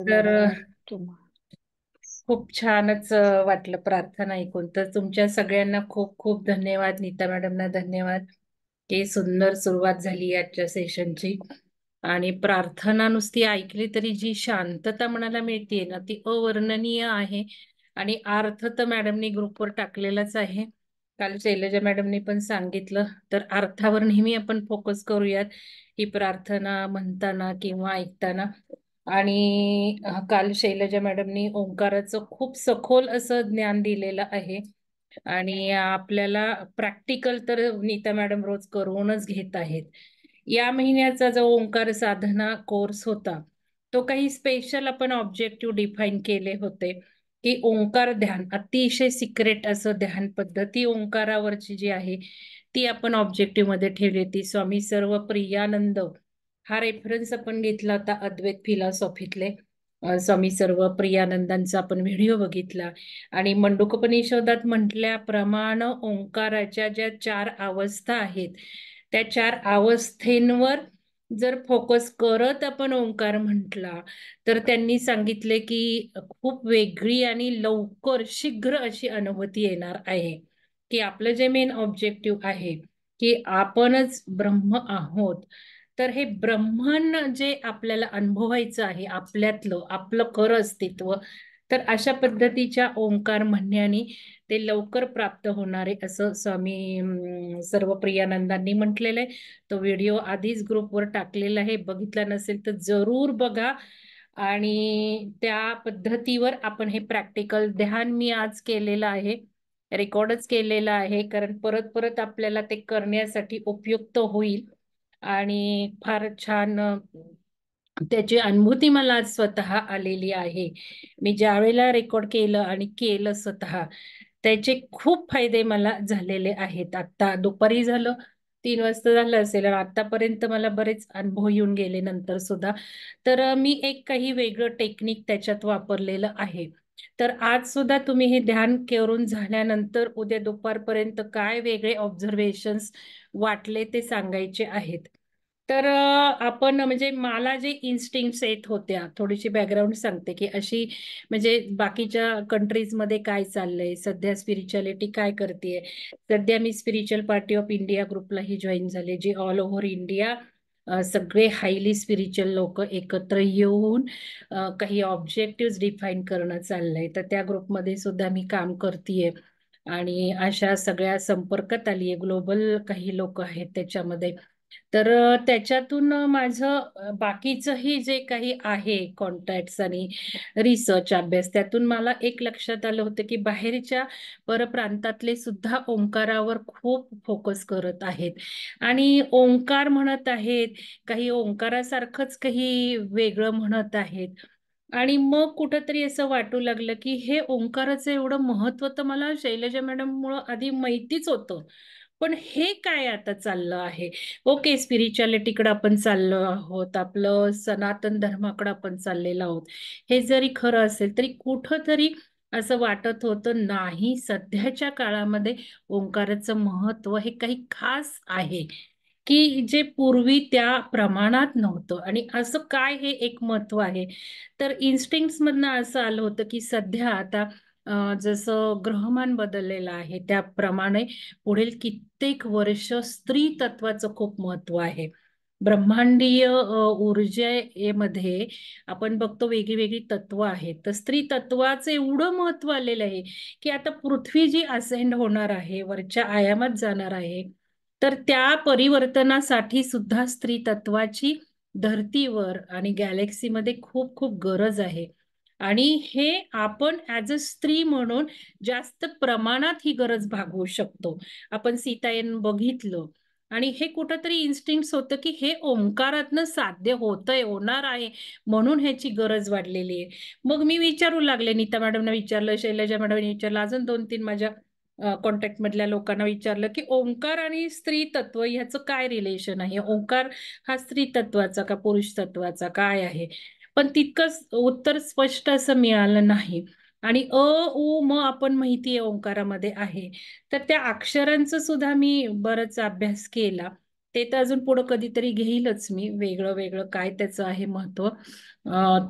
तर तुम्हा खूप छानच वाटलं प्रार्थना ऐकून. तर तुमच्या सगळ्यांना खूप खूप धन्यवाद. नीता मॅडमना धन्यवाद की सुंदर सुरुवात झाली आजच्या सेशनची. आणि प्रार्थना नुसती ऐकली तरी जी शांतता मनाला मिळते ना ती अवर्णनीय आहे. आणि अर्थ तर मॅडमनी ग्रुपवर टाकलेलाच आहे. काल शैलजा मॅडमनी पण सांगितलं. तर अर्थावर नेहमी आपण फोकस करूयात ही प्रार्थना म्हणताना किंवा ऐकताना. आणि काल शैलजा मॅडमनी ओंकाराचं खूप सखोल असं ज्ञान दिलेलं आहे. आणि आपल्याला प्रॅक्टिकल तर नीता मॅडम रोज करूनच घेत आहेत. या महिन्याचा जो ओंकार साधना कोर्स होता तो काही स्पेशल आपण ऑब्जेक्टिव्ह डिफाईन केले होते की ओंकार ध्यान अतिशय सिक्रेट असं ध्यान पद्धती ओंकारावरची जी आहे ती आपण ऑब्जेक्टिव्ह मध्ये ठेवली होती. स्वामी सर्व प्रियानंद हा रेफरन्स आपण घेतला होता अद्वैत फिलॉसॉफीतले. स्वामी सर्व प्रियानंदांचा आपण व्हिडिओ बघितला. आणि मंडूकोपनिषदात म्हटल्याप्रमाणे ओंकाराच्या ज्या 4 अवस्था आहेत त्या 4 अवस्थेंवर जर फोकस करत आपण ओंकार म्हटला तर त्यांनी सांगितले की खूप वेगळी आणि लवकर शीघ्र अशी अनुभूती येणार आहे. की आपलं जे मेन ऑब्जेक्टिव्ह आहे की आपणच ब्रह्म आहोत. तर हे ब्रह्मन जे आपल्याला अनुभवायचं आहे आपल्यातलं आपलं खरं अस्तित्व. तर अशा पद्धतीच्या ओंकार म्हणण्याने ते लवकर प्राप्त होणारे असं स्वामी सर्व प्रियानंदांनी म्हटलेलं आहे. तो व्हिडिओ आधीच ग्रुपवर टाकलेला आहे. बघितला नसेल तर जरूर बघा. आणि त्या पद्धतीवर आपण हे प्रॅक्टिकल ध्यान मी आज केलेलं आहे. रेकॉर्डच केलेलं आहे कारण परत परत आपल्याला ते करण्यासाठी उपयुक्त होईल. आणि फार छान त्याची अनुभूती मला आज स्वतः आलेली आहे. मी ज्या वेळेला रेकॉर्ड केलं आणि केलं स्वतः त्याचे खूप फायदे मला झालेले आहेत. आता दुपारी झालं 3 वाजता झालं असेल आणि आतापर्यंत मला बरेच अनुभव येऊन गेले नंतर सुद्धा. तर मी एक काही वेगळं टेक्निक त्याच्यात वापरलेलं आहे. तर आज सुद्धा तुम्ही हे ध्यान करून झाल्यानंतर उद्या दुपारपर्यंत काय वेगळे ऑब्झर्वेशन्स वाटले ते सांगायचे आहेत. तर आपण म्हणजे मला जे इन्स्टिंक्ट्स येत होत्या थोडीशी बॅकग्राऊंड सांगते की अशी म्हणजे बाकीच्या कंट्रीजमध्ये काय चाललंय सध्या स्पिरिच्युअलिटी काय करतेय. सध्या मी स्पिरिच्युअल पार्टी ऑफ इंडिया ग्रुपलाही जॉईन झाले जे ऑल ओव्हर इंडिया सगळे हायली स्पिरिच्युअल लोक एकत्र येऊन काही ऑब्जेक्टिव्ह डिफाईन करणं चाललंय. तर त्या ग्रुपमध्ये सुद्धा मी काम करतेय. आणि अशा सगळ्या संपर्कात आलीये ग्लोबल काही लोक आहेत त्याच्यामध्ये. तर त्याच्यातून माझं बाकीचंही जे काही आहे कॉन्टॅक्ट्स आणि रिसर्च अभ्यास त्यातून मला एक लक्षात आलं होतं की बाहेरच्या परप्रांतातले सुद्धा ओंकारावर खूप फोकस करत आहेत. आणि ओंकार म्हणत आहेत काही ओंकारासारखंच काही वेगळं म्हणत आहेत. आणि मग कुठंतरी असं वाटू लागलं की हे ओंकाराचं एवढं महत्व तर मला शैलजा मॅडम मुळे आधी माहितीच होतं. पण हे काय आता चाललं आहे. ओके स्पिरिच्युअलिटीकडे आपण चाललो आहोत आपलं सनातन धर्माकडे आपण चाललेलो आहोत. हे जरी खरं असेल तरी कुठंतरी असं वाटत होतं नाही सध्याच्या काळामध्ये ओंकाराचं महत्व हे काही खास आहे की जे पूर्वी त्या प्रमाणात नव्हतं. आणि असं काय हे एक महत्व आहे. तर इन्स्टिंक्ट्स मधनं असं आलं होतं की सध्या आता जसं ग्रहमान बदललेलं आहे त्याप्रमाणे पुढील कित्येक वर्ष स्त्री तत्वाचं खूप महत्व आहे. ब्रह्मांडीय ऊर्जेमध्ये आपण बघतो वेगळी वेगळी तत्व आहेत. तर स्त्री तत्वाचं एवढं महत्व आलेलं आहे की आता पृथ्वी जी असेंड होणार आहे वरच्या आयामात जाणार आहे. तर त्या परिवर्तनासाठी सुद्धा स्त्री तत्वाची धर्तीवर आणि गॅलेक्सीमध्ये खूप खूप गरज आहे. आणि हे आपण ऍज अ स्त्री म्हणून जास्त प्रमाणात ही गरज भागवू शकतो. आपण सीतायन बघितलं. आणि हे कुठंतरी इन्स्टिंक्ट होतं की हे ओंकारातनं साध्य होतंय होणार आहे म्हणून ह्याची गरज वाढलेली आहे. मग मी विचारू लागले नीता मॅडमना विचारलं शैलजा मॅडमने विचारलं अजून 2-3 माझ्या कॉन्टॅक्ट मधल्या लोकांना विचारलं की ओंकार आणि स्त्री तत्व ह्याचं काय रिलेशन आहे. ओंकार हा स्त्री तत्वाचा का पुरुष तत्वाचा काय आहे. पण तितकंच उत्तर स्पष्ट असं मिळालं नाही. आणि अ उ म आपण माहिती आहे ओंकारामध्ये आहे. तर त्या अक्षरांचा सुद्धा मी बराच अभ्यास केला. ते तर अजून पुढं कधीतरी घेईलच मी, वेगळं वेगळं काय त्याचं आहे महत्व.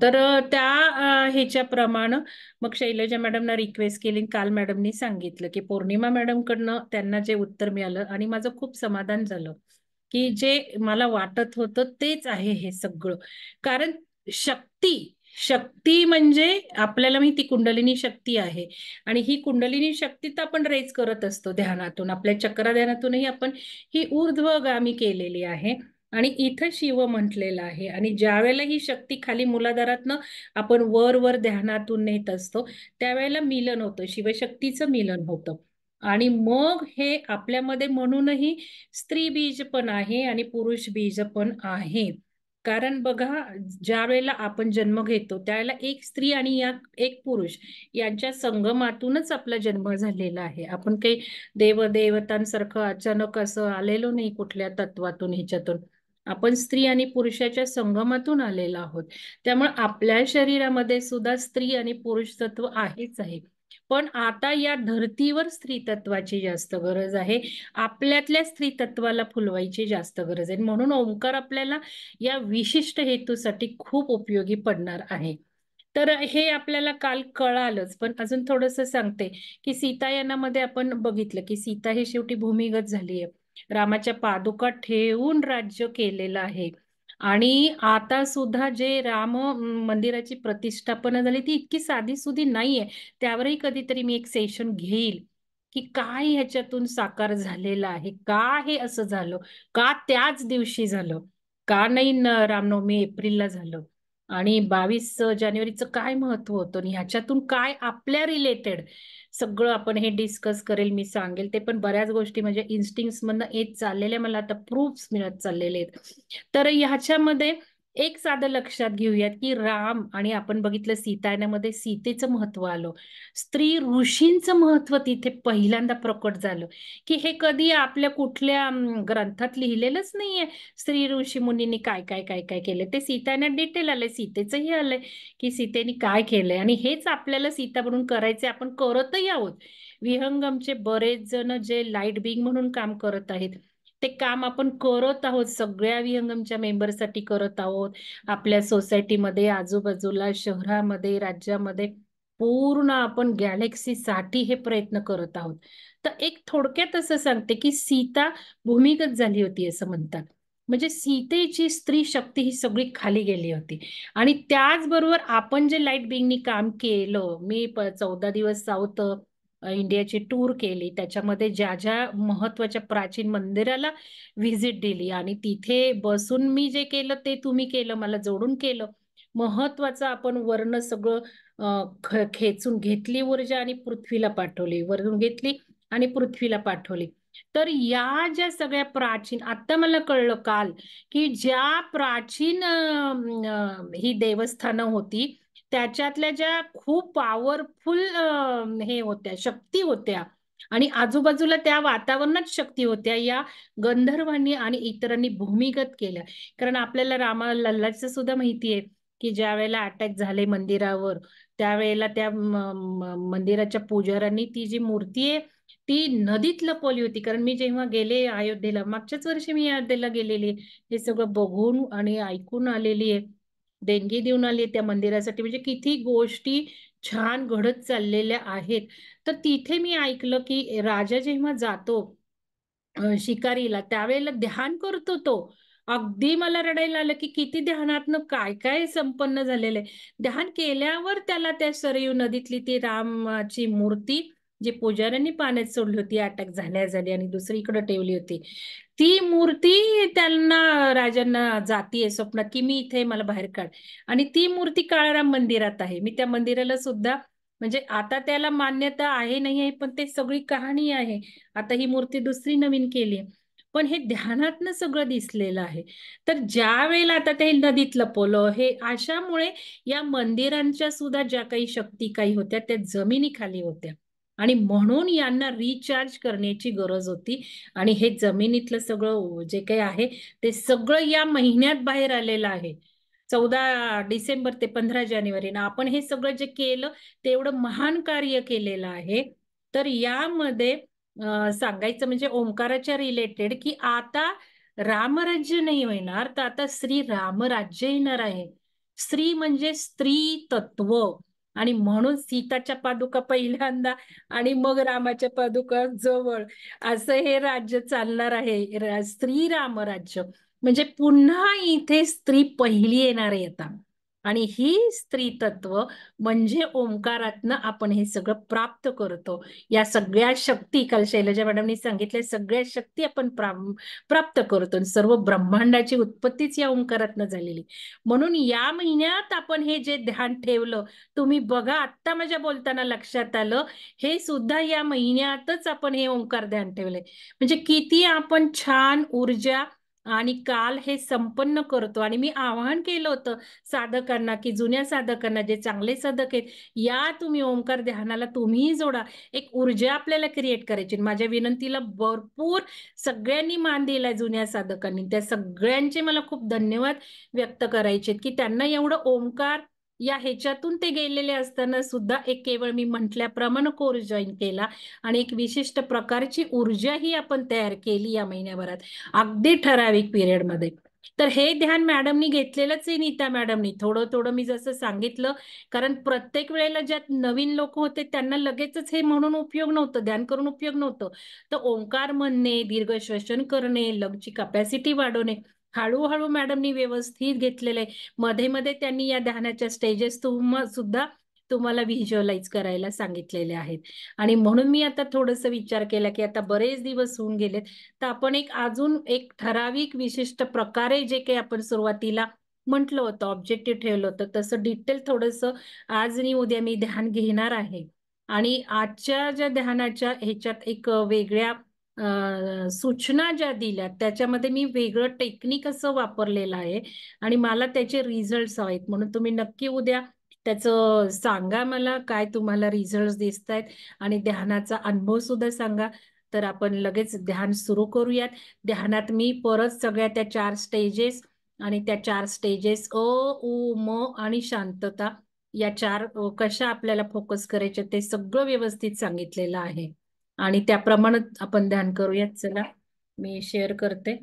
तर त्या ह्याच्याप्रमाणे मग शैलजा मॅडमना रिक्वेस्ट केली. काल मॅडमनी सांगितलं की पौर्णिमा मॅडम कडनं त्यांना जे उत्तर मिळालं आणि माझं खूप समाधान झालं की जे मला वाटत होतं तेच आहे हे सगळं. कारण शक्ती शक्ती म्हणजे आपल्याला माहिती कुंडलिनी शक्ती आहे, आणि ही कुंडलिनी शक्ती तर आपण रेज करत असतो ध्यानातून, आपल्या चक्र ध्यानातूनही आपण ही ऊर्ध्वगामी केलेली आहे. आणि इथं शिव म्हटलेलं आहे, आणि ज्या वेळेला ही शक्ती खाली मूलाधारातनं आपण वर वर ध्यानातून नेत असतो त्यावेळेला मिलन होतं, शिवशक्तीचं मिलन होतं. आणि मग हे आपल्यामध्ये म्हणूनही स्त्री बीज पण आहे आणि पुरुष बीज पण आहे. कारण बघा, ज्या वेळेला आपण जन्म घेतो त्यावेळेला एक स्त्री आणि एक पुरुष यांच्या संगमातूनच आपला जन्म झालेला आहे. आपण काही देवदेवतांसारखं अचानक असं आलेलो नाही कुठल्या तत्वातून ह्याच्यातून. आपण स्त्री आणि पुरुषाच्या संगमातून आलेलो आहोत. त्यामुळे आपल्या शरीरामध्ये सुद्धा स्त्री आणि पुरुष तत्व आहेच आहे. पण आता या धर्तीवर स्त्री तत्वाची जास्त गरज आहे. आपल्यातल्या स्त्री तत्वाला फुलवायची जास्त गरज आहे. म्हणून ओंकार आपल्याला या विशिष्ट हेतूसाठी खूप उपयोगी पडणार आहे. तर हे आपल्याला काल कळालंच, पण अजून थोडस सांगते की सीतायनामध्ये आपण बघितलं की सीता ही शेवटी भूमिगत झाली आहे. रामाच्या पादुका ठेवून राज्य केलेलं आहे. आणि आता सुद्धा जे राम मंदिराची प्रतिष्ठापना झाली ती इतकी साधी सुधी नाहीये. त्यावरही कधीतरी मी एक सेशन घेईल की काय ह्याच्यातून साकार झालेलं आहे, का हे असं झालं, का त्याच दिवशी झालं, का नाही रामनवमी एप्रिलला झालं, आणि 22 जानेवारीचं काय महत्व होतं, आणि ह्याच्यातून काय आपल्या रिलेटेड सगळं आपण हे डिस्कस करेल, मी सांगेल ते. पण बऱ्याच गोष्टी म्हणजे इन्स्टिंक्ट्स मधनं येत चाललेल्या मला आता प्रूफ्स मिळत चाललेले आहेत. तर ह्याच्यामध्ये एक साधं लक्षात घेऊयात की राम आणि आपण बघितलं सीतायनामध्ये सीतेचं महत्व आलं, स्त्री ऋषींचं महत्व तिथे पहिल्यांदा प्रकट झालं. की हे कधी आपल्या कुठल्या ग्रंथात लिहिलेलंच नाहीये स्त्री ऋषी मुनींनी काय काय काय काय केले. ते सीतायनात डिटेल आलंय, सीतेचंही आलंय की सीतेने काय केलंय, आणि हेच आपल्याला सीता बनून करायचे, आपण करतही आहोत. विहंगमचे बरेच जण जे लाईट बिंग म्हणून काम करत आहेत ते काम आपण करत आहोत, सगळ्या विहंगमच्या मेंबरसाठी करत आहोत. आपल्या सोसायटीमध्ये, आजूबाजूला, शहरामध्ये, राज्यामध्ये, पूर्ण आपण गॅलेक्सीसाठी हे प्रयत्न करत आहोत. तर एक थोडक्यात असं सांगते की सीता भूमिगत झाली होती असं म्हणतात. म्हणजे सीतेची स्त्री शक्ती ही सगळी खाली गेली होती. आणि त्याचबरोबर आपण जे लाईट बिंगनी काम केलं, मी 14 दिवस साऊथ इंडियाची टूर केली, त्याच्यामध्ये ज्या ज्या महत्वाच्या प्राचीन मंदिराला व्हिजिट दिली आणि तिथे बसून मी जे केलं ते तुम्ही केलं, मला जोडून केलं. महत्वाचं आपण वर्ण सगळं खेचून घेतली ऊर्जा आणि पृथ्वीला पाठवली, वरून घेतली आणि पृथ्वीला पाठवली. तर या ज्या सगळ्या प्राचीन, आता मला कळलं काल की ज्या प्राचीन ही देवस्थानं होती त्याच्यातल्या ज्या खूप पॉवरफुल हे होत्या, शक्ती होत्या, आणि आजूबाजूला त्या वातावरणात शक्ती होत्या, या गंधर्वांनी आणि इतरांनी भूमिगत केल्या. कारण आपल्याला रामा लल्लाचं सुद्धा माहिती आहे की ज्या वेळेला अटॅक झाले मंदिरावर त्यावेळेला त्या मंदिराच्या पुजाऱ्यांनी ती जी मूर्ती आहे ती नदीत लपवली होती. कारण मी जेव्हा गेले अयोध्येला, मागच्याच वर्षी मी अयोध्येला गेलेली, हे सगळं बघून आणि ऐकून आलेली आहे, देणगी देऊन आली त्या मंदिरासाठी. म्हणजे किती गोष्टी छान घडत चाललेल्या आहेत. तर तिथे मी ऐकलं की राजा जेव्हा जातो शिकारीला त्यावेळेला ध्यान करतो तो. अगदी मला रडायला आलं की किती ध्यानातनं काय काय संपन्न झालेलं आहे. ध्यान केल्यावर त्याला त्या सरयू नदीतली ती रामाची मूर्ती जी पुजाऱ्यांनी पाण्यात सोडली होती अटॅक झाली आणि दुसरीकडे ठेवली होती, ती मूर्ती त्यांना राजांना जातीये स्वप्नात की मी इथे, मला बाहेर काढ. आणि ती मूर्ती काळाराम मंदिरात आहे. मी त्या मंदिराला सुद्धा, म्हणजे आता त्याला मान्यता आहे नाही आहे पण ते सगळी कहाणी आहे. आता ही मूर्ती दुसरी नवीन केली आहे, पण हे ध्यानातनं सगळं दिसलेलं आहे. तर ज्या वेळेला आता ते नदीत लपवलं, हे अशामुळे या मंदिरांच्या सुद्धा ज्या काही शक्ती काही होत्या त्या जमिनीखाली होत्या, आणि म्हणून यांना रिचार्ज करण्याची गरज होती. आणि हे जमिनीतलं सगळं जे काही आहे ते सगळं या महिन्यात बाहेर आलेलं आहे. 14 डिसेंबर ते 15 जानेवारी ना आपण हे सगळं जे केलं ते एवढं महान कार्य केलेलं आहे. तर यामध्ये सांगायचं म्हणजे ओंकाराच्या रिलेटेड की आता रामराज्य नाही येणार, तर आता श्री रामराज्य येणार आहे. स्त्री म्हणजे स्त्री तत्व, आणि म्हणून सीताच्या पादुका पहिल्यांदा आणि मग रामाच्या पादुका जवळ, असं हे राज्य चालणार आहे. स्त्री रामराज्य म्हणजे पुन्हा इथे स्त्री पहिली येणार आहे आता. आणि ही स्त्री तत्व म्हणजे ओंकारातनं आपण हे सगळं प्राप्त करतो. या सगळ्या शक्ती, काल शैलजा मॅडमनी सांगितल्या, सगळ्या शक्ती आपण प्राप्त करतो. आणि सर्व ब्रह्मांडाची उत्पत्तीच या ओंकारातनं झालेली. म्हणून या महिन्यात आपण हे जे ध्यान ठेवलं, तुम्ही बघा आत्ता माझ्या बोलताना लक्षात आलं, हे सुद्धा या महिन्यातच आपण हे ओंकार ध्यान ठेवलंय. म्हणजे किती आपण छान ऊर्जा आणि काल हे संपन्न करतो. आणि मी आवाहन केलं होतं साधकांना, की जुन्या साधकांना, जे चांगले साधक आहेत, या तुम्ही ओंकार ध्यानाला तुम्हीही जोडा. एक ऊर्जा आपल्याला क्रिएट करायची. माझ्या विनंतीला भरपूर सगळ्यांनी मान दिलाय, जुन्या साधकांनी. त्या सगळ्यांचे मला खूप धन्यवाद व्यक्त करायचे, की त्यांना एवढं ओंकार या ह्याच्यातून ते गेलेले असताना सुद्धा एक केवळ मी म्हटल्याप्रमाणे कोर्स जॉईन केला आणि एक विशिष्ट प्रकारची ऊर्जा ही आपण तयार केली या महिन्याभरात, अगदी ठराविक पिरियडमध्ये. तर हे ध्यान मॅडमनी घेतलेलंच आहे, नीता मॅडमनी. थोडं थोडं मी जसं सांगितलं, कारण प्रत्येक वेळेला ज्यात नवीन लोक होते त्यांना लगेचच हे म्हणून उपयोग नव्हतं, ध्यान करून उपयोग नव्हतं. तर ओंकार म्हणणे, दीर्घ श्वसन करणे, लंगची कपॅसिटी वाढवणे, हळूहळू मॅडमनी व्यवस्थित घेतलेलं आहे. मध्ये मध्ये त्यांनी या ध्यानाच्या स्टेजेस सुद्धा तुम्हाला व्हिज्युअलाइज करायला सांगितलेले आहेत. आणि म्हणून मी आता थोडंसं विचार केला, की आता बरेच दिवस होऊन गेलेत, तर आपण एक अजून एक ठराविक विशिष्ट प्रकारे जे काही आपण सुरुवातीला म्हटलं होतं, ऑब्जेक्टिव्ह ठेवलं होतं, तसं डिटेल थोडंसं आज आणि उद्या मी ध्यान घेणार आहे. आणि आजच्या ज्या ध्यानाच्या ह्याच्यात एक वेगळ्या सूचना ज्या दिल्या, त्याच्यामध्ये मी वेगळं टेक्निक असं वापरलेलं आहे आणि मला त्याचे रिझल्ट्स हवेत. म्हणून तुम्ही नक्की उद्या त्याचं सांगा मला, काय तुम्हाला रिझल्ट दिसत आहेत, आणि ध्यानाचा अनुभव सुद्धा सांगा. तर आपण लगेच ध्यान सुरू करूयात. ध्यानात मी परत सगळ्या त्या 4 स्टेजेस, आणि त्या 4 स्टेजेस उ म आणि शांतता, या 4 कशा आपल्याला फोकस करायचे ते सगळं व्यवस्थित सांगितलेलं आहे. आणि त्याप्रमाणे आपण ध्यान करूयात. चला, मी शेअर करते.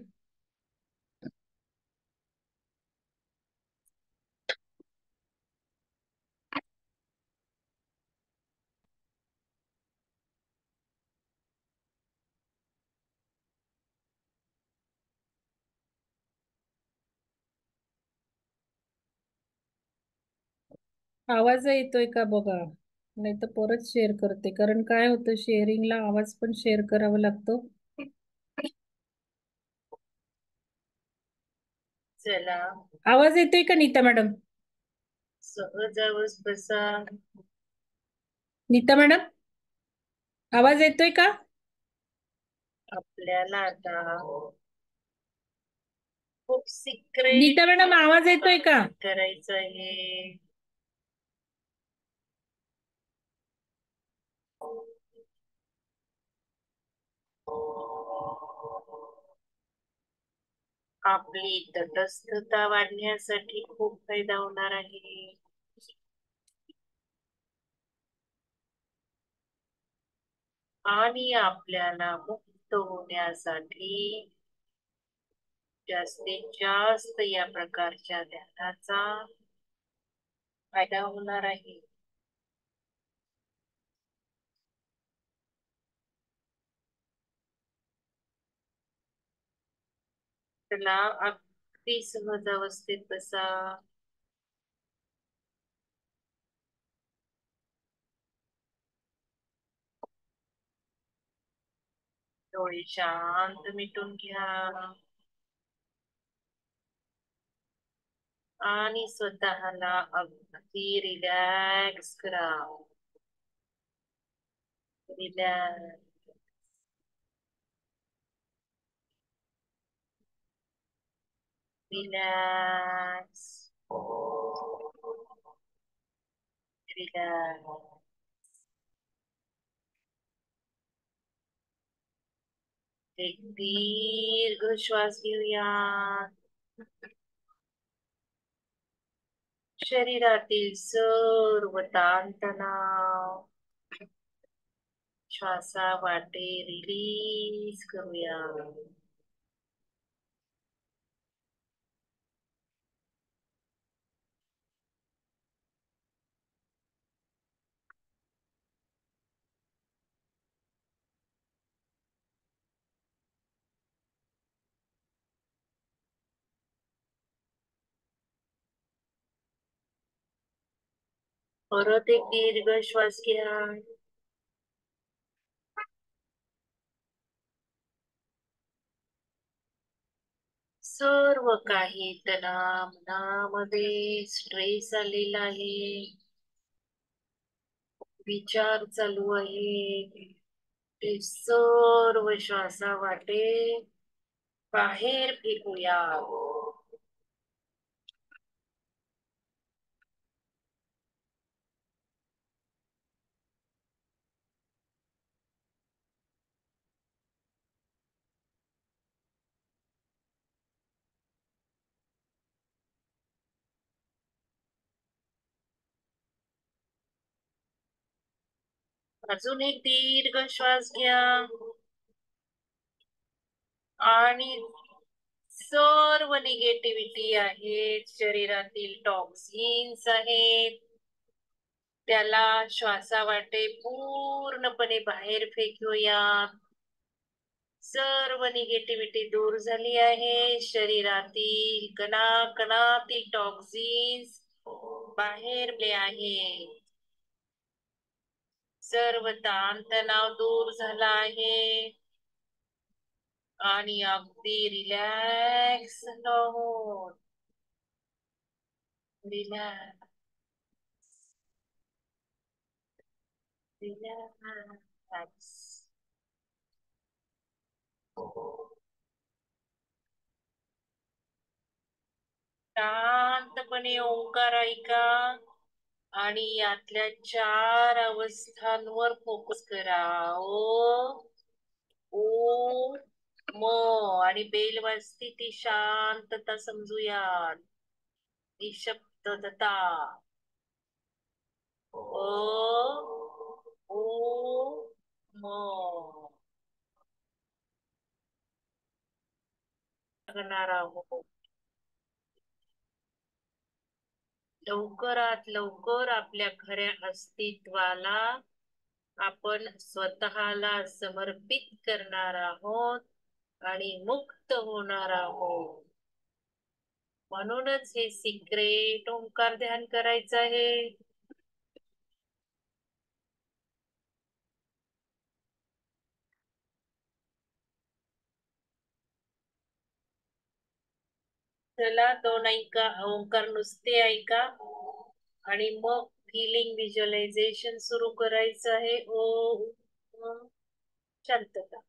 आवाज येतोय का बघा, नाही तर परत शेअर करते. कारण काय होतं, शेअरिंगला आवाज पण शेअर करावा लागतो. चला, आवाज येतोय का नीता मॅडम? सहज आवाज बसा. नीता मॅडम, आवाज येतोय का आपल्याला? आता खूप सिक्रेट, नीता मॅडम आवाज येतोय का करायचं आहे? आपली तटस्थता वाढण्यासाठी खूप फायदा होणार आहे. आणि आपल्याला मुक्त होण्यासाठी जास्तीत जास्त या प्रकारच्या ध्यानाचा फायदा होणार आहे. त्याला अगदी सहज अवस्थेत बसा. डोळे शांत मिटून घ्या आणि स्वतःला अगदी रिलॅक्स करा. Relax, relax, relax. एक दीर्घ श्वास घेऊया. शरीरातील सर्व ताणतणाव श्वासा वाटे रिलीज करूया. परत एक दीर्घ श्वास घ्या. सर्व काही तणाव मनामध्ये स्ट्रेस आलेला आहे, विचार चालू आहे, ते सर्व श्वासा वाटे बाहेर फेकूया. अजून एक दीर्घ श्वास घ्या आणि सर्व निगेटिव्हिटी आहेत, शरीरातील टॉक्सिन्स आहेत, त्याला श्वासावाटे पूर्णपणे बाहेर फेकूया. सर्व निगेटिव्हिटी दूर झाली आहे. शरीरातील कणाकणातील टॉक्सिन्स बाहेर पडले आहे. सर्व ताणतणाव दूर झाला आहे आणि अगदी रिलॅक्स आहोत. Relax, relax. शांतपणे ओंकार ऐका आणि यातल्या 4 अवस्थांवर फोकस करा. ओ, ओ, म. आणि बेल वाजती ती शांतता समजूया. निशब्दता. ओ, ओ, म. करणार आहोत. लवकरात लवकर आपल्या खऱ्या अस्तित्वाला आपण स्वतःला समर्पित करणार आहोत आणि मुक्त होणार आहोत. म्हणूनच हे सिक्रेट ओंकार ध्यान करायचं आहे. चला दोन ऐका ओंकार नुसते ऐका आणि मग फिलिंग व्हिज्युअलायझेशन सुरू करायचं आहे. ओ, शांतता.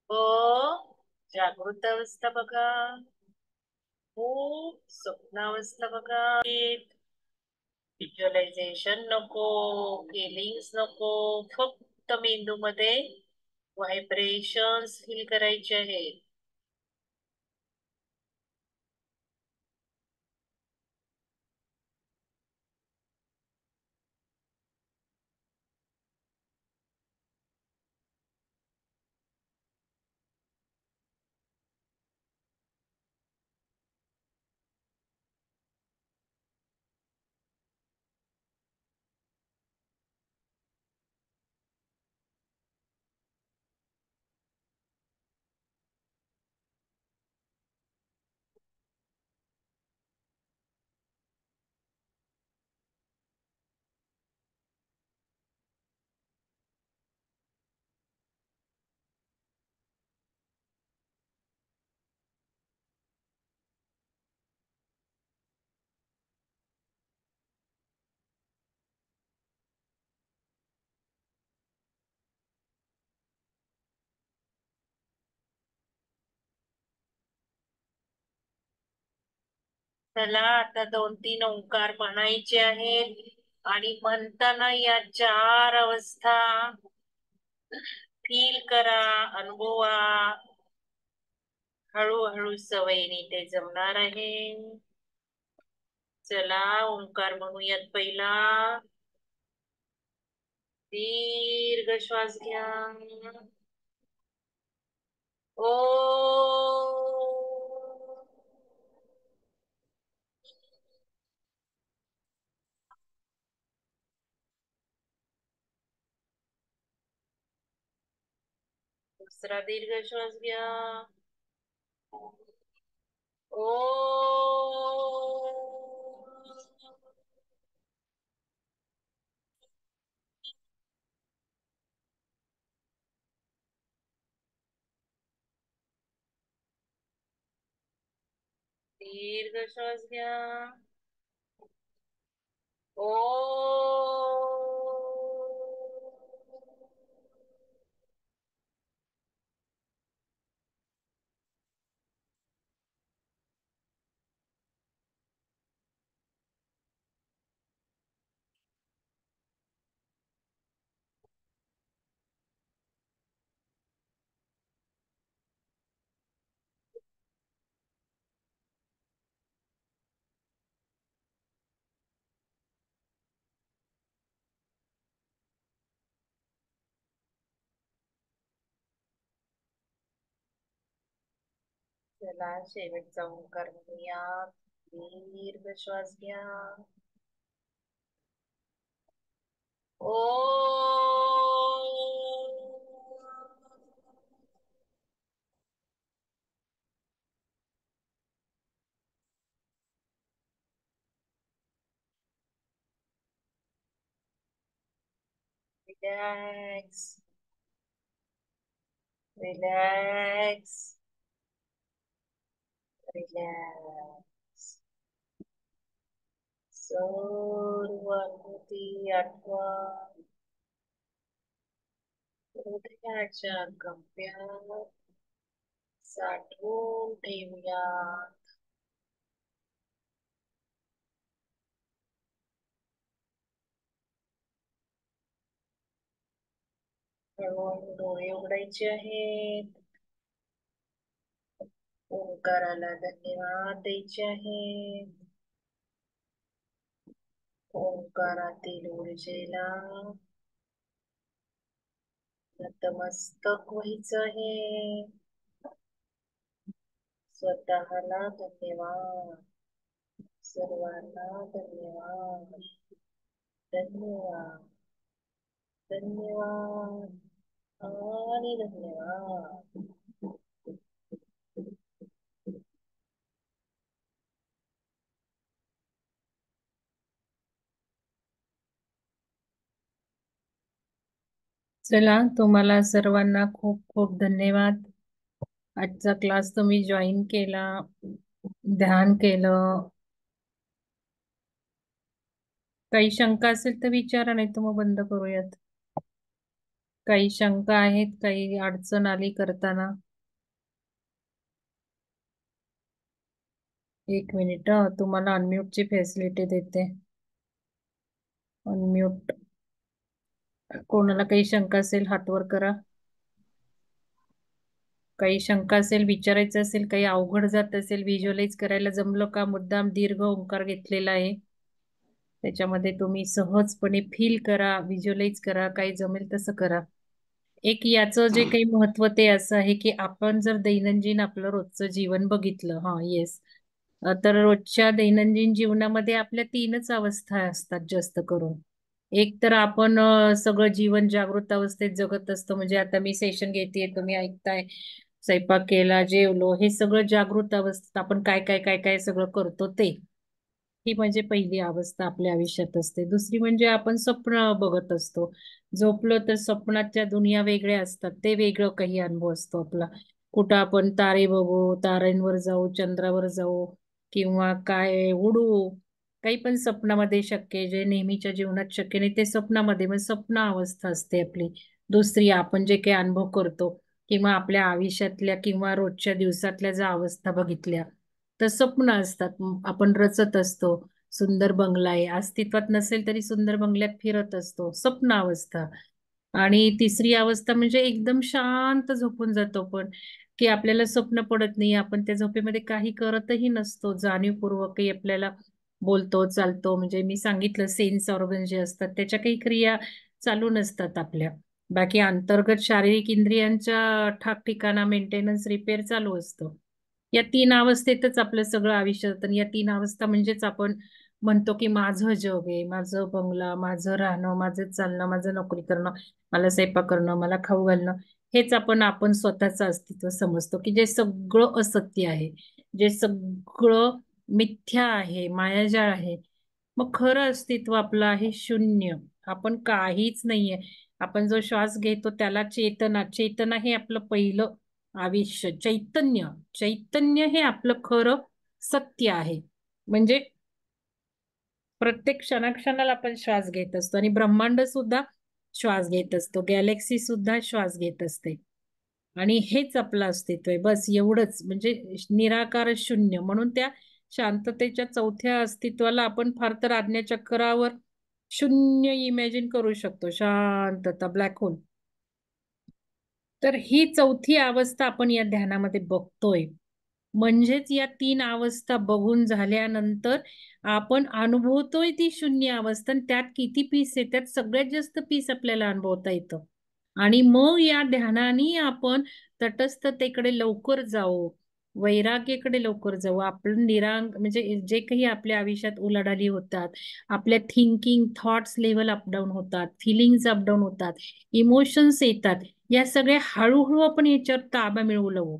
ओ, जागृत अवस्था बघा. खूप स्वप्नावस्था बघा. व्हिज्युअलायझेशन नको, फिलिंग्स नको, फक्त मेंदूमध्ये व्हायब्रेशन्स फील करायचे आहेत. त्याला आता 2-3 ओंकार म्हणायचे आहेत आणि म्हणताना या 4 अवस्था फील करा, अनुभवा. हळूहळू सवयीने ते जमणार आहे. चला ओंकार म्हणूयात पहिला. दीर्घ श्वास घ्या. ओ. दुसरा दीर्घ श्वास घ्या. ओ. दीर्घ श्वास घ्या. ओ. चला शेवटचा ओंकार म्हणूया. दीर्घ श्वास घ्या. ओ. रिलॅक्स. रिलॅक्स. रिलॅक्स. सर्व अनुभूती आठवा. हृदयाच्या कप्प्यात साठवून ठेवूया. हळूहळू डोळे उघडायचे आहेत. ओंकाराला धन्यवाद द्यायचे आहेत. ओंकारातील ऊर्जेला नतमस्तक व्हायचं आहे. स्वतःला धन्यवाद. सर्वांना धन्यवाद. धन्यवाद. धन्यवाद आणि धन्यवाद. चला तुम्हाला सर्वांना खूप खूप धन्यवाद. आजचा क्लास तुम्ही जॉईन केला, ध्यान केलं. काही शंका असेल तर विचारा, नाही तर मग बंद करूयात. काही शंका आहेत, काही अडचण आली करताना? एक मिनिट, तुम्हाला अनम्यूटची फॅसिलिटी देते. अनम्यूट. कोणाला काही शंका असेल हात वर करा. काही शंका असेल, विचारायचं असेल, काही अवघड जात असेल, व्हिज्युअलाइज करायला जमलं का? मुद्दाम दीर्घ ओंकार घेतलेला आहे, त्याच्यामध्ये तुम्ही सहजपणे फील करा, व्हिज्युअलाइज करा, काही जमेल तसं करा. एक याचं जे काही महत्व ते असं आहे की आपण जर दैनंदिन आपलं रोजचं जीवन बघितलं, हा येस, तर रोजच्या दैनंदिन जीवनामध्ये आपल्या तीनच अवस्था असतात जास्त करून. एक तर आपण सगळं जीवन जागृत अवस्थेत जगत असतो, म्हणजे आता मी सेशन घेतेय, तुम्ही ऐकताय, स्वयंपाक केला, जेवलो, हे सगळं जागृत अवस्थेत आपण काय काय काय काय सगळं करतो ते. ही म्हणजे पहिली अवस्था आपल्या आयुष्यात असते. दुसरी म्हणजे आपण स्वप्न बघत असतो. झोपलो तर स्वप्नाच्या दुनिया वेगळ्या असतात, ते वेगळं काही अनुभव असतो आपला. कुठं आपण तारे बघू, ताऱ्यांवर जाऊ, चंद्रावर जाऊ, किंवा काय उडू, काही पण स्वप्नामध्ये शक्य आहे, जे नेहमीच्या जीवनात शक्य नाही ते स्वप्नामध्ये, म्हणजे स्वप्न अवस्था असते आपली. दुसरी आपण जे काही अनुभव करतो किंवा आपल्या आयुष्यातल्या किंवा रोजच्या दिवसातल्या ज्या अवस्था बघितल्या, तर स्वप्न असतात. आपण रचत असतो, सुंदर बंगला आहे, अस्तित्वात नसेल तरी सुंदर बंगल्यात फिरत असतो, स्वप्न अवस्था. आणि तिसरी अवस्था म्हणजे एकदम शांत झोपून जातो पण, की आपल्याला स्वप्न पडत नाही, आपण त्या झोपेमध्ये काही करतही नसतो, जाणीवपूर्वकही आपल्याला बोलतो चालतो, म्हणजे मी सांगितलं सेन्स ऑर्गन जे असतात त्याच्या काही क्रिया चालू नसतात आपल्या. बाकी अंतर्गत शारीरिक इंद्रियांच्या ठिकाणा मेंटेनन्स रिपेअर चालू असतं. या तीन अवस्थेतच आपलं सगळं आयुष्य जातं. आणि या तीन अवस्था म्हणजेच आपण म्हणतो की माझं जग आहे, माझं बंगला, माझं राहणं, माझं चालणं, माझं नोकरी करणं, मला स्वयंपाक करणं, मला खाऊ घालणं, हेच आपण स्वतःचं अस्तित्व समजतो, की जे सगळं असत्य आहे, जे सगळं मिथ्या आहे, मायाजाळ आहे. मग खरं अस्तित्व आपलं आहे शून्य. आपण काहीच नाहीये. आपण जो श्वास घेतो त्याला चेतना, चेतना हे आपलं पहिलं आयुष्य. चैतन्य, चैतन्य हे आपलं खरं सत्य आहे. म्हणजे प्रत्येक क्षणाक्षणाला आपण श्वास घेत असतो आणि ब्रह्मांड सुद्धा श्वास घेत असतो, गॅलेक्सी सुद्धा श्वास घेत असते. आणि हेच आपलं अस्तित्व आहे, बस एवढंच. म्हणजे निराकार शून्य. म्हणून त्या शांततेच्या चौथ्या अस्तित्वाला आपण फार तर आज्ञाचक्रावर शून्य इमॅजिन करू शकतो, शांतता, ब्लॅक होल. तर ही चौथी अवस्था आपण या ध्यानामध्ये बघतोय. म्हणजेच या तीन अवस्था बघून झाल्यानंतर आपण अनुभवतोय ती शून्य अवस्था, आणि त्यात किती पीस आहे, त्यात सगळ्यात जास्त पीस आपल्याला अनुभवता येतं. आणि मग या ध्यानाने आपण तटस्थतेकडे लवकर जाऊ, वैराग्याकडे लवकर जाऊ. आपण निरांग म्हणजे जे काही आपल्या आयुष्यात उलाढाली होतात, आपल्या थिंकिंग थॉट्स लेवल अपडाऊन होतात, फिलिंग्स अपडाऊन होतात, इमोशन्स येतात, या सगळ्या हळूहळू आपण याच्यावर ताबा मिळवू लागू.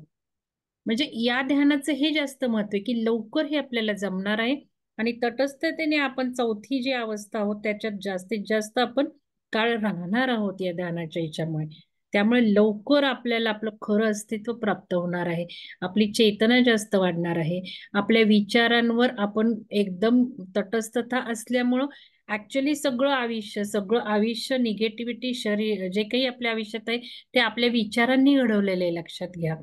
म्हणजे या ध्यानाचं हे जास्त महत्व आहे की लवकर हे आपल्याला जमणार आहे. आणि तटस्थतेने आपण चौथी जी अवस्था आहोत त्याच्यात जास्तीत जास्त आपण काळ राहणार आहोत या ध्यानाच्या याच्यामुळे. त्यामुळे लवकर आपल्याला आपलं खरं अस्तित्व प्राप्त होणार आहे. आपली चेतना जास्त वाढणार आहे. आपल्या विचारांवर आपण एकदम तटस्थता असल्यामुळं ऍक्च्युली सगळं आयुष्य निगेटिव्हिटी शरीर जे काही आपल्या आयुष्यात आहे ते आपल्या विचारांनी घडवलेले आहे, लक्षात घ्या.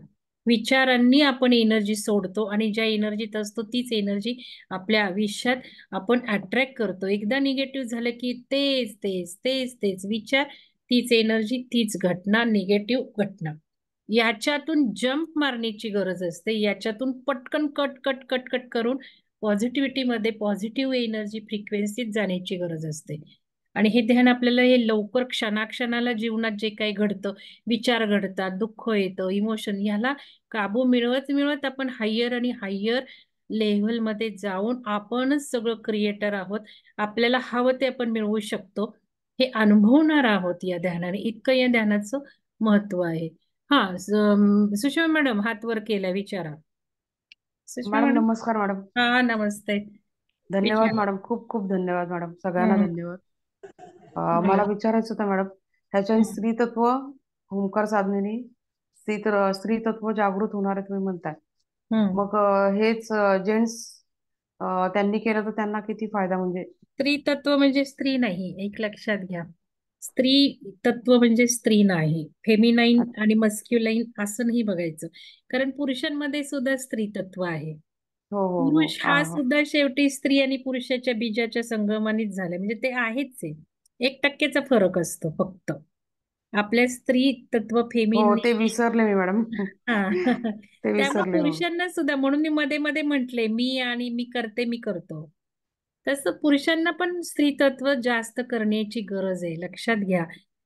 विचारांनी आपण एनर्जी सोडतो आणि ज्या एनर्जीत असतो तीच एनर्जी आपल्या आयुष्यात आपण अट्रॅक्ट करतो. एकदा निगेटिव्ह झालं की तेच तेच तेच तेच विचार, तीच एनर्जी, तीच घटना, निगेटिव्ह घटना. याच्यातून जंप मारण्याची गरज असते. याच्यातून पटकन कट कट कट कट करून पॉझिटिव्हिटीमध्ये, पॉझिटिव्ह एनर्जी फ्रिक्वेन्सीत जाण्याची गरज असते. आणि हे ध्यान आपल्याला हे लवकर क्षणाक्षणाला जीवनात जे काही घडतं, विचार घडतात, दुःख येतं, इमोशन, ह्याला काबू मिळवत मिळवत आपण हायर आणि हायर लेव्हलमध्ये जाऊन आपणच सगळं क्रिएटर आहोत. आपल्याला हवं ते आपण मिळवू शकतो, हे अनुभवणार आहोत या ध्यानाने. इतकं या ध्यानाचं महत्व आहे. हा, सुषमा मॅडम हात वर केला, विचारा. Sushma madam madam. नमस्कार मॅडम. हा, नमस्ते. धन्यवाद विचारा. मॅडम, खूप खूप धन्यवाद मॅडम, सगळ्यांना हम्म. धन्यवाद. मला हम्म. विचारायचं होतं मॅडम, ह्याच्या हम्म. स्त्री तत्व ओंकार साधनेने स्त्री तत्व जागृत होणार आहे तुम्ही म्हणताय. हम्म. मग हेच जेंट्स त्यांनी केलं तर त्यांना किती फायदा म्हणजे? स्त्री तत्व म्हणजे स्त्री नाही, एक लक्षात घ्या. स्त्री तत्व म्हणजे स्त्री नाही, फेमिनाईन अच्छा. आणि मस्क्युलाईन असं नाही बघायचं. कारण पुरुषांमध्ये सुद्धा स्त्री तत्व आहे. हो हो हो, पुरुष हा हा हा. सुद्धा शेवटी स्त्री आणि पुरुषाच्या बीजाच्या संगमानेच झालाय, म्हणजे ते आहेच आहे. 1% फरक असतो फक्त. आपल्या स्त्री तत्व हो, फेमिनिन. ते विसरले मी मॅडम. हा. ते त्यामुळे विसरले हो. पुरुषांना सुद्धा, म्हणून मी मध्ये मध्ये म्हंटले मी, आणि मी करते मी करतो. तसं पुरुषांना पण स्त्री तत्व जास्त करण्याची गरज आहे, लक्षात घ्या.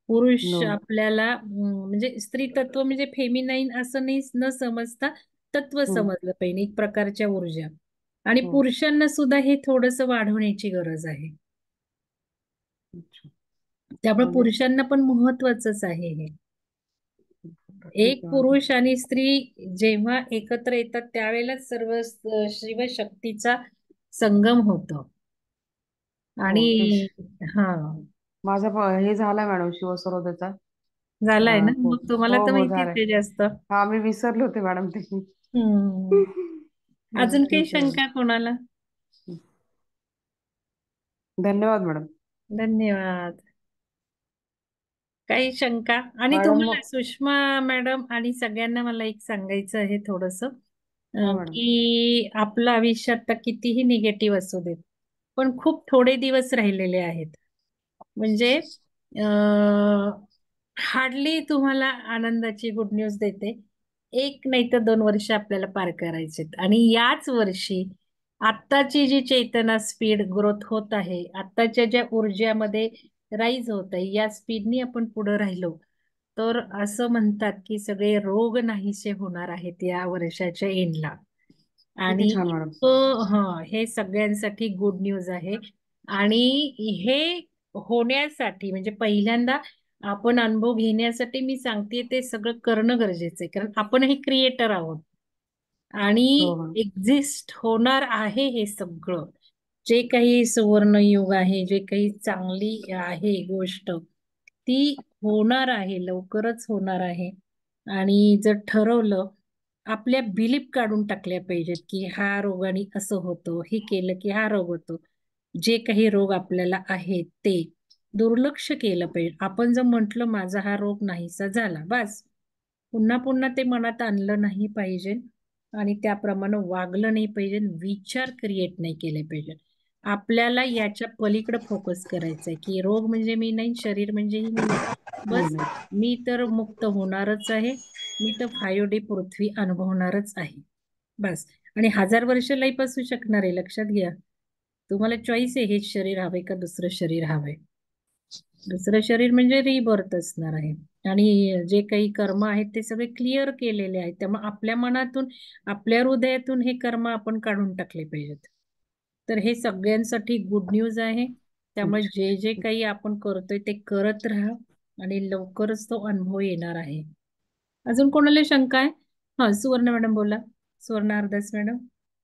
पुरुष नो. आपल्याला म्हणजे स्त्री तत्व म्हणजे फेमिनाईन असं नाही न समजता तत्व हम्म. समजलं पाहिजे, एक प्रकारच्या ऊर्जा. आणि हो. पुरुषांना सुद्धा हे थोडंसं वाढवण्याची गरज आहे. अच्छा. त्यामुळे म्हणजे पुरुषांना पण महत्वाचंच आहे हे. ठीक एक आहे मॅडम. पुरुष आणि स्त्री जेव्हा एकत्र येतात त्यावेळेला सर्व शिवशक्तीचा संगम होतो. हो आणि ते हा, माझा हे झालाय मॅडम शिवसरोदाचा. झालाय ना, हो मग तुम्हाला हो तर हो, माहितीच झालंय. आहे जास्त. हा, मी विसरले होते मॅडम ते. हम्म. अजून काही ठीक आहे मॅडम. शंका कोणाला? धन्यवाद मॅडम. धन्यवाद. काही शंका? आणि मॅडम तुम्हाला मग. सुषमा मॅडम आणि सगळ्यांना मला एक सांगायचं आहे थोडस, हा मॅडम. की आपलं आयुष्यात तर कितीही निगेटिव्ह असू देत, पण खूप थोडे दिवस राहिलेले आहेत. म्हणजे हार्डली तुम्हाला आनंदाची गुड न्यूज देते, 1 नाही तर 2 वर्ष आपल्याला पार करायचे, आणि याच वर्षी आत्ताची जी चेतना स्पीड ग्रोथ होत आहे, आत्ताच्या ज्या ऊर्जामध्ये राईज होत आहे, या स्पीडनी आपण पुढे राहिलो तर असं म्हणतात की सगळे रोग नाहीसे होणार आहेत या वर्षाच्या एंडला. किती आणि छान मॅडम. हे सगळ्यांसाठी गुड न्यूज आहे. आणि हे होण्यासाठी म्हणजे पहिल्यांदा आपण अनुभव घेण्यासाठी मी सांगते ते सगळं करणं गरजेचं आहे, कारण आपण हे क्रिएटर आहोत आणि हो मॅडम. एक्झिस्ट होणार आहे हे सगळं. जे काही सुवर्ण युग आहे, जे काही चांगली आहे गोष्ट, ती होणार आहे, लवकरच होणार आहे. आणि जर ठरवलं, आपल्या बिलीफ काढून टाकल्या पाहिजेत की हा रोगाने असं होतं, हे केलं की हा रोग होतो. जे काही रोग आपल्याला आहेत ते दुर्लक्ष केलं पाहिजे. आपण जर म्हटलं माझा हा रोग नाहीसा झाला, बस पुन्हा पुन्हा ते मनात आणलं नाही पाहिजे आणि त्याप्रमाणे वागलं नाही पाहिजे, विचार क्रिएट नाही केले पाहिजे. आपल्याला याच्या पलीकडे फोकस करायचा आहे की रोग म्हणजे मी नाही, शरीर म्हणजेही मी नाही. मी बस नाही. मी तर मुक्त होणारच आहे, मी तर 5D पृथ्वी अनुभवणारच आहे. बस. आणि 1000 वर्ष लाईफ असू शकणार आहे, लक्षात घ्या. तुम्हाला चॉईस आहे, हेच शरीर हवे का दुसरं शरीर हवंय. दुसरं शरीर म्हणजे रिबर्थ असणार आहे. आणि जे काही कर्म आहेत ते सगळे क्लिअर केलेले आहेत, त्यामुळे आपल्या मनातून आपल्या हृदयातून हे कर्म आपण काढून टाकले पाहिजेत. तर हे सगळ्यांसाठी गुड न्यूज आहे. त्यामुळे जे जे काही आपण करतोय ते करत राहा आणि लवकरच तो अनुभव येणार आहे. अजून कोणाला शंका आहे? हा, सुवर्ण मॅडम बोला. सुवर्ण हरदास मॅडम.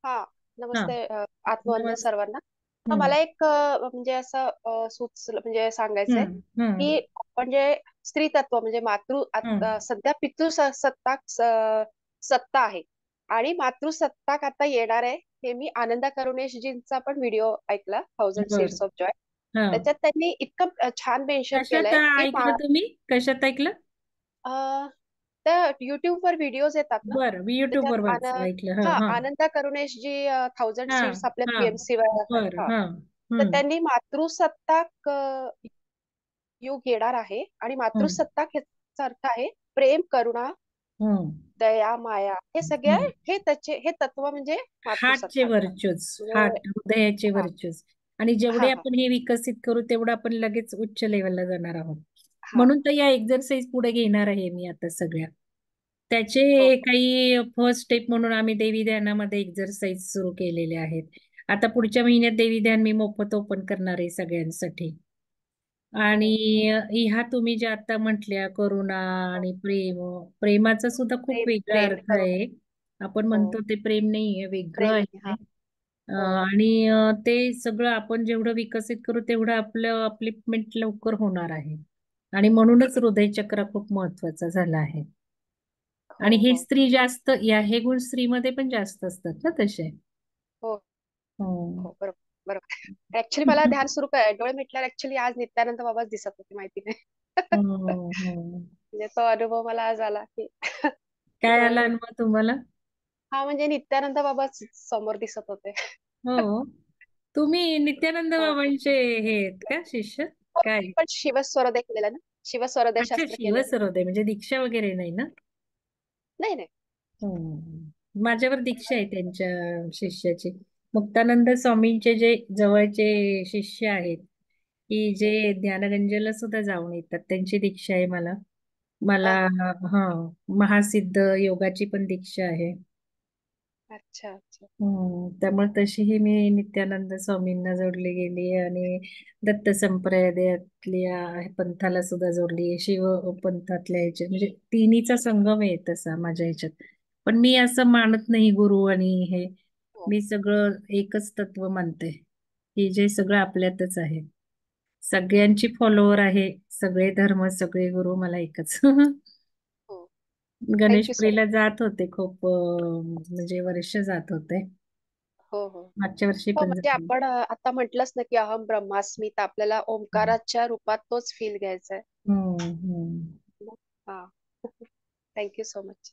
हा, हा, नमस्ते. आत्मवंदन नमस्ते. सर्वांना. हम्म, मला एक म्हणजे असं सुचलं म्हणजे सांगायचंय हम्म, हम्म, की म्हणजे स्त्री तत्व म्हणजे हम्म. सध्या सत्ताक सत्ता आहे आणि मातृसत्ताक आता येणार आहे. हे मी आनंदा करुणेशजींचा पण व्हिडिओ ऐकला, थाउजंड बर. Seeds of Joy. हा. त्याच्यात त्यांनी इतकं छान मेन्शन कशात केलंय की ऐकलं तुम्ही? कशात ऐकलं? अ, त्या युट्यूबवर व्हिडिओज येतात ना, बरं, मी त्याच्यात युट्यूबवर ऐकलं. हा, हा, हा. आनंदा करुणेश जी थाउजंड हा, सीट्स आपल्या हा. पीएमसी वर बर, हा, हा. तर हम्म, त्यांनी मातृसत्ताक युग येणार आहे आणि हम्म, मातृसत्ताक ह्याचा अर्थ आहे प्रेम, करुणा, हम्म, दया, माया, हे सगळे हम्म. हे तत्व म्हणजे हार्टचे मातृसत्ताक. वर्चूज, म्हणजे हार्ट, हृदयाचे हा वर्चूज. आणि जेवढे हा हा आपण हे विकसित करू तेवढं आपण लगेच उच्च लेवलला जाणार आहोत. हा म्हणून तर या एक्झरसाइज पुढे घेणार आहे मी आता सगळ्या. हो त्याचे काही फर्स्ट स्टेप म्हणून आम्ही देवी ध्यानामध्ये एक्झरसाइज सुरू केलेले आहेत. आता पुढच्या महिन्यात देवी ध्यान मी मोफत ओपन करणार आहे सगळ्यांसाठी. आणि हो ह्या तुम्ही ज्या आता म्हटल्या करुणा हो आणि प्रेमाचा सुद्धा खूप प्रेम वेगळा प्रेम अर्थ करुणा. आहे. आपण हो म्हणतो ते प्रेम नाहीये, वेगळं प्रेम आहे. हा हो आणि ते सगळं आपण जेवढं विकसित करू तेवढं आपलं अपलिफ्टमेंट लवकर होणार आहे. आणि म्हणूनच हृदय चक्र खूप महत्वाचा झाला आहे. हो आणि हे हो स्त्री जास्त हे गुण स्त्रीमध्ये पण जास्त असतात ना तसे. हो हो. हो बरोबर बरोबर. ऍक्च्युली मला ध्यान सुरू डोळे मिटल्यावर ऍक्च्युली आज नित्यानंद बाबाच दिसत होते, माहिती नाही. हो, हो. म्हणजे तो अनुभव मला आज आला की काय डोळे आला मिट अनुभव तुम्हाला? हा, म्हणजे नित्यानंद बाबा समोर दिसत होते. हो. तुम्ही नित्यानंद हा. बाबांचे हे आहेत का शिष्य? हो, काय? मी पण शिवस्वरदय केलेलं ना, शिवस्वरदय अच्छा, शास्त्र केलेलं. शिवसरोदय म्हणजे दीक्षा वगैरे नाही ना? नाही नाही. हम्म. माझ्यावर दीक्षा आहे त्यांच्या शिष्याची. मुक्तानंद स्वामींचे जे जवळचे शिष्य आहेत, की जे ज्ञानगंजेला सुद्धा जाऊन येतात, त्यांची दीक्षा आहे मला. हा मला हा. हा, महासिद्ध योगाची पण दीक्षा आहे. अच्छा अच्छा. त्यामुळे तशीही मी नित्यानंद स्वामींना जोडली गेली आणि दत्त संप्रदायातल्या पंथाला सुद्धा जोडली आहे. शिव पंथातल्या ह्याचे म्हणजे तिन्हीचा संगम आहे तसा माझ्या ह्याच्यात. पण मी असं मानत नाही गुरु आणि हे. हो मी सगळं एकच तत्व मानते की जे सगळं आपल्यातच आहे. सगळ्यांची फॉलोवर आहे, सगळे धर्म, सगळे गुरु मला एकच. हो. थँक्यू सो गणेशपुरीला मच. जात होते खूप म्हणजे वर्ष जात होते. हो हो मागच्या वर्षी हो. पण म्हणजे झाली. आपण आता म्हटलंच ना की अहम ब्रह्मास्मी, तर आपल्याला ओंकाराच्या रूपात तोच फील घ्यायचा आहे. हम्म. हा. Thank you so much.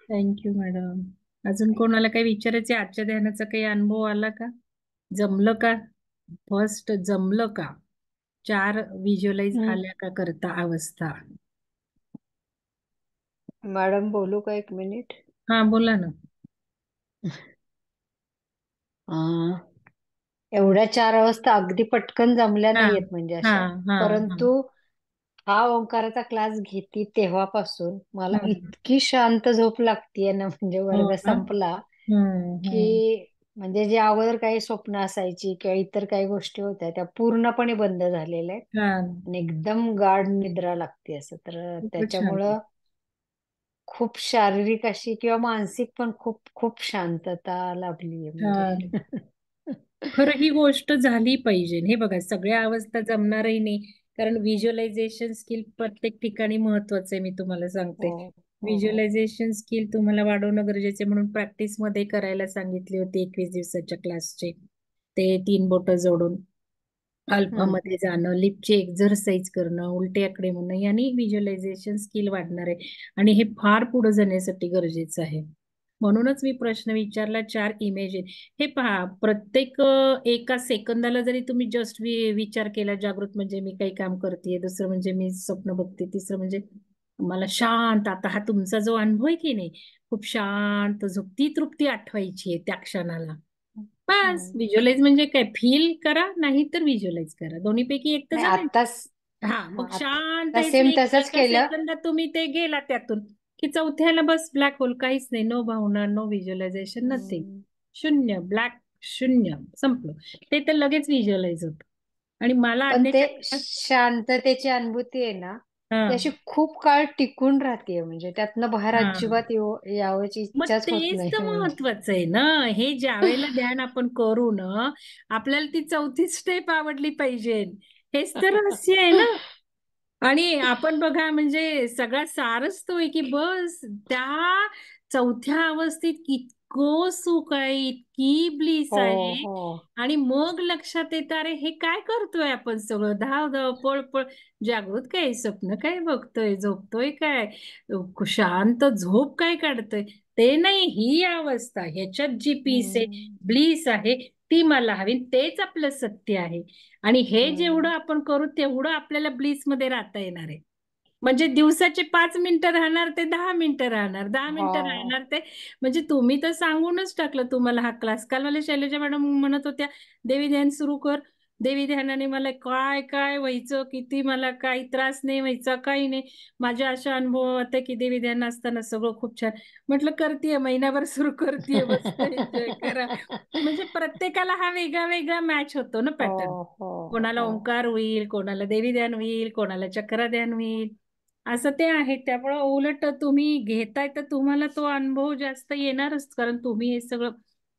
Thank you madam. अजून कोणाला काही विचारायचे? आजच्या ध्यानाचा काही अनुभव आला का? जमलं का? फर्स्ट जमलं का? 4 व्हिज्युअलाइज आल्या का करता अवस्था? मॅडम बोलू का 1 मिनिट? हा, बोला ना. अं, एवढ्या 4 अवस्था अगदी पटकन जमल्या हा नाहीयेत म्हणजे हा अशा. हा हा परंतु हा ओंकाराचा क्लास घेते तेव्हापासून मला हम्म. इतकी शांत झोप लागतीये ना, म्हणजे हो वर्ग ना. संपला हम्म. की म्हणजे जे अगोदर काही स्वप्न असायची किंवा इतर काही गोष्टी होत्या त्या पूर्णपणे बंद झालेल्या आहेत हा, आणि एकदम गाढ निद्रा लागते असं. तर खूपच छान. त्याच्यामुळं खूप शारीरिक अशी किंवा मानसिक पण खूप खूप शांतता लाभलीये हा, म्हणजे. खरं ही गोष्ट झाली पाहिजे. हे बघा, सगळ्या अवस्था जमणारही नाही, कारण व्हिज्युअलायझेशन स्किल प्रत्येक ठिकाणी महत्वाचं आहे. मी तुम्हाला सांगते, हो हो व्हिज्युअलायझेशन स्किल तुम्हाला वाढवणं गरजेचे म्हणून प्रॅक्टिस मध्ये करायला सांगितली होती 21 दिवसाच्या क्लासचे. ते 3 बोटं जोडून हम्म अल्फामध्ये जाणं, लिपची एक्झरसाइज करणं, उलटे आकडे म्हणणं, यांनी व्हिज्युअलायझेशन स्किल वाढणार आहे आणि हे फार पुढे जाण्यासाठी गरजेचं आहे. म्हणूनच मी प्रश्न विचारला, 4 इमेज. हे पहा, प्रत्येक एका सेकंदाला जरी तुम्ही जस्ट विचार केला, जागृत म्हणजे मी काही काम करते, दुसरं म्हणजे मी स्वप्न बघते, तिसरं म्हणजे मला शांत, आता हा तुमचा जो अनुभव आहे की नाही, खूप शांत झोप, ती तृप्ती आठवायची आहे त्या क्षणाला. बस, हम्म. व्हिज्युअलाइज म्हणजे काय, फील करा नाही तर व्हिज्युअलाइज करा, दोन्हीपैकी एक तर नाही जमेल. आत्ताच हा, मग शांत आता ह्याचं सेम तसंच एका केलं. सेकंदात तुम्ही ते गेला त्यातून, की चौथ्याला बस ब्लॅक होल, काहीच नाही, नो भावना, नो व्हिज्युअलायझेशन, नथिंग. हम्म. शून्य, ब्लॅक, शून्य, संपलं. ते तर लगेच व्हिज्युअलाइज होतं. आणि मला पण ते आज्ञाचक्र, शांततेची अनुभूती आहे ना, हा ती अशी खूप काळ टिकून राहते, म्हणजे त्यातनं बाहेर हा, अजिबात यावयाची मग इच्छाच होत तेच तर नाही म्हणजे. महत्वाचं आहे ना. हे ज्या वेळेला ध्यान आपण करू ना, आपल्याला ती चौथी स्टेप आवडली पाहिजे. हेच तर रहस्य आहे ना. आणि आपण बघा, म्हणजे सगळा सारच तो आहे की बस त्या चौथ्या अवस्थेत इतकं सुख आहे, इतकी ब्लीस हो आहे. हो आणि मग लक्षात येतं, अरे हे काय करतोय आपण सगळं, धाव धाव पळ पळ, जागृत काय, स्वप्न काय बघतोय, झोपतोय काय, शांत झोप काय काढतोय, ते नाही, ही अवस्था, ह्याच्यात जी पीस आहे, हम्म. ब्लीस आहे, ती मला हवी, तेच आपलं सत्य आहे. आणि हे जेवढं हम्म. आपण करू तेवढं आपल्याला ब्लीस मध्ये राहता येणार आहे. म्हणजे दिवसाचे 5 मिनिटं राहणार ते 10 मिनिटं राहणार, 10 मिनिटं हो राहणार ते, म्हणजे तुम्ही तर सांगूनच टाकलं तुम्हाला हा क्लास. काल मला शैलजा मॅडम म्हणत होत्या, देवी ध्यान सुरू कर. देवी ध्यानाने मला काय काय व्हायचं, किती मला काही त्रास नाही व्हायचा, काही नाही. माझ्या अशा अनुभव होते की देवी ध्यान असताना सगळं खूप छान. म्हटलं करतेय, महिनाभर सुरू करतेय, बसत एन्जॉय करा. म्हणजे प्रत्येकाला हा वेगळा वेगळा मॅच होतो ना हो पॅटर्न. हो कोणाला हो ओंकार होईल, कोणाला देवी ध्यान होईल, कोणाला चक्र ध्यान होईल, असं ते आहे. त्यामुळं उलट तुम्ही घेताय तर तुम्हाला तो अनुभव जास्त येणारच, कारण तुम्ही हे सगळं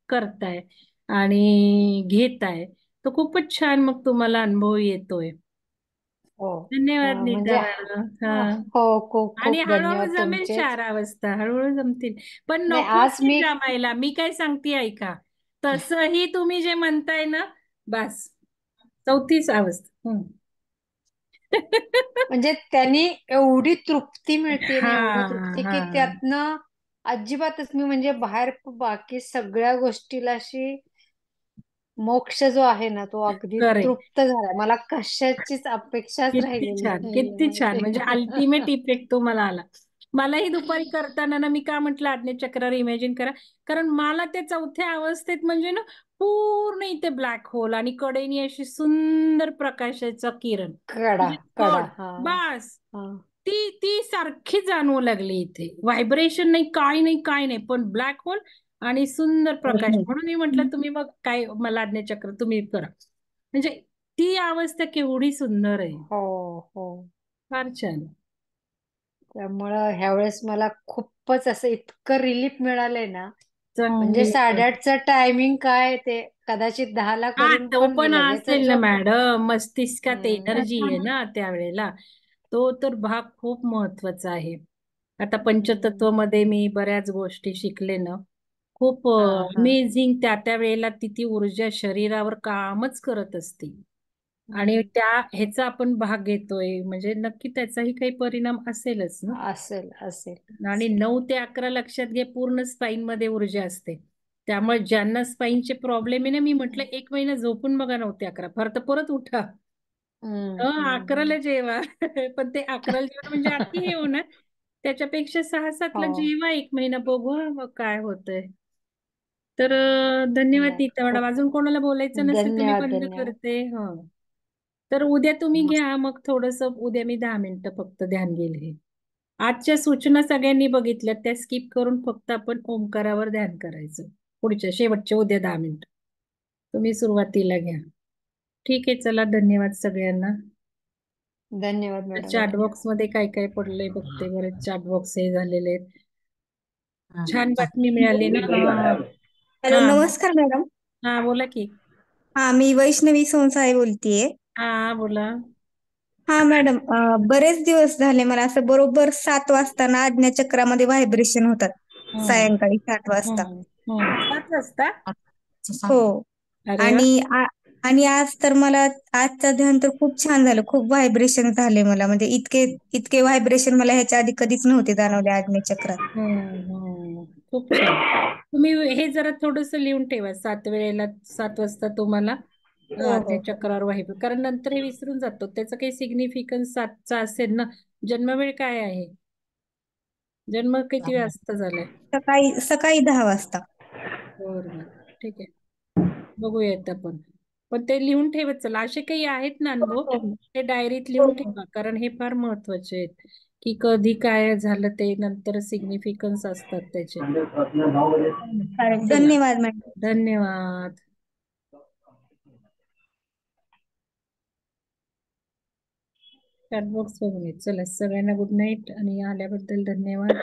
करताय आणि घेताय, तर खूपच छान मग तुम्हाला अनुभव येतोय. हो धन्यवाद नीता म्हणजे मॅडम. हा, हो खूप आणि खूप हळूहळू धन्यवाद जमेल तुमचेच. 4 अवस्था, हळूहळू जमतील. पण नाही नको आज ते मी जमायला, मी काय सांगते ऐका, तसंही तुम्ही जे म्हणताय ना, बस 34 अवस्था. म्हणजे त्यांनी एवढी तृप्ती मिळते ना, हा एवढी तृप्ती हा, की त्यातनं अजिबातच मी म्हणजे बाहेर बाकी सगळ्या गोष्टीला अशी मोक्ष जो आहे ना तो अगदी करेक्ट. तृप्त झाला. मला कशाचीच अपेक्षाच किती राहिलेली छान, नाहीये किती छान, म्हणजे. म्हणजे अल्टिमेट इफेक्ट तुम्हाला आला. मलाही दुपारी करताना ना, मी का म्हटलं आज्ञाचक्रावर इमॅजिन करा, कारण मला त्या चौथ्या अवस्थेत म्हणजे ना पूर्ण इथे ब्लॅक होल आणि कडेनी अशी सुंदर प्रकाशाचा किरण, कडा म्हणजे कडा कड, हा बस हा ती ती सारखी जाणवू लागली इथे. व्हायब्रेशन नाही, काय नाही, काय नाही, पण ब्लॅक होल आणि सुंदर प्रकाश. म्हणून मी म्हटलं तुम्ही मग काय, मला आज्ञाचक्र तुम्ही करा, म्हणजे ती अवस्था केवढी सुंदर आहे. हो हो फार छान. त्यामुळं ह्यावेळेस मला खूपच असं इतकं रिलीफ मिळालंय ना, म्हणजे चांगली गोष्ट. 8:30चं टायमिंग काय ते कदाचित 10ला हा, करून तो पण मी पण लगेचच असेल ना झोपले. मॅडम, मस्तिष्कात हम्म एनर्जी आहे ना त्यावेळेला, तो तर भाग खूप महत्वाचा आहे. आता हम्म. पंचतत्वमध्ये मी बऱ्याच गोष्टी शिकले ना, खूप हा हा अमेझिंग. त्या त्या वेळेला ती ऊर्जा शरीरावर कामच करत असते. आणि हम्म. त्या ह्याचा आपण भाग घेतोय म्हणजे नक्की त्याचाही काही परिणाम असेलच ना. असेल असेल आणि असेल. 9 ते 11 लक्षात घे, पूर्ण स्पाईन मध्ये ऊर्जा असते. त्यामुळे ज्यांना स्पाईनचे प्रॉब्लेम आहे ना, मी म्हटलं 1 महिना झोपून बघा 9 ते 11, फार तर परत उठा. हम्म हम्म. 11ला जेवा. पण ते 11ला जेवण म्हणजे अति हे होणार. त्याच्यापेक्षा 6-7ला हो जेवा 1 महिना, बघू हा मग काय होतंय. तर धन्यवाद नाही नीता मॅडम. खूप अजून कोणाला बोलायचं नसेल तर मी धन्यवाद बंद धन्यवाद. करते. तर उद्या तुम्ही घ्या मग थोडस, उद्या मी 10 मिनिटं फक्त ध्यान घेईल हे. आजच्या सूचना सगळ्यांनी बघितल्या, त्या स्किप करून फक्त आपण ओंकारावर ध्यान करायचं. पुढच्या शेवटच्या उद्या 10 मिनिटं तुम्ही सुरुवातीला घ्या. ठीक आहे, चला धन्यवाद सगळ्यांना. धन्यवाद मॅडम चॅट धन्यवाद. बॉक्स मध्ये काय काय पडलंय बघते, बरेच चॅट बॉक्स हे झालेले आहेत. छान बातमी मिळाली ना. हॅलो, हा नमस्कार मॅडम. हा बोला की. हा, मी वैष्णवी सोनसाळे बोलतीये. हा बोला. हा मॅडम, बरेच दिवस झाले मला असं बरोबर 7 वाजता ना आज्ञाचक्रामध्ये व्हायब्रेशन होतात. हम्म सायंकाळी 7 वाजता. हम्म. 7 वाजता? हो. अरे वा. आणि आणि आज तर मला आजचं ध्यान तर खूप छान झालं. खूप व्हायब्रेशन झाले मला, म्हणजे इतके इतके व्हायब्रेशन मला ह्याच्या आधी कधीच नव्हते जाणवले आज्ञाचक्रात. खूप छान. तुम्ही हे जरा थोडस लिहून ठेवा, 7 वाजता तुम्हाला हो हो हो. आज्ञाचक्रावर व्हायब्रेट, कारण नंतर हे विसरून जातो. त्याचं काही सिग्निफिकन्स 7चा असेल ना. जन्मवेळ काय आहे? जन्म किती वाजता झालाय? सकाळी सकाळी 10 वाजता. बरं, ठीक आहे. बघूयात आपण. पण ते लिहून ठेवत चला. असे काही आहेत ना हो अनुभव, हो ते डायरीत हो लिहून हो. ठेवा, कारण हे फार महत्वाचे आहेत. की कधी काय झालं, ते नंतर सिग्निफिकन्स असतात त्याचे. चालेल, चला, धन्यवाद मॅडम. धन्यवाद. चॅटबॉक्स बघून चला, सगळ्यांना गुड नाईट आणि आल्याबद्दल धन्यवाद.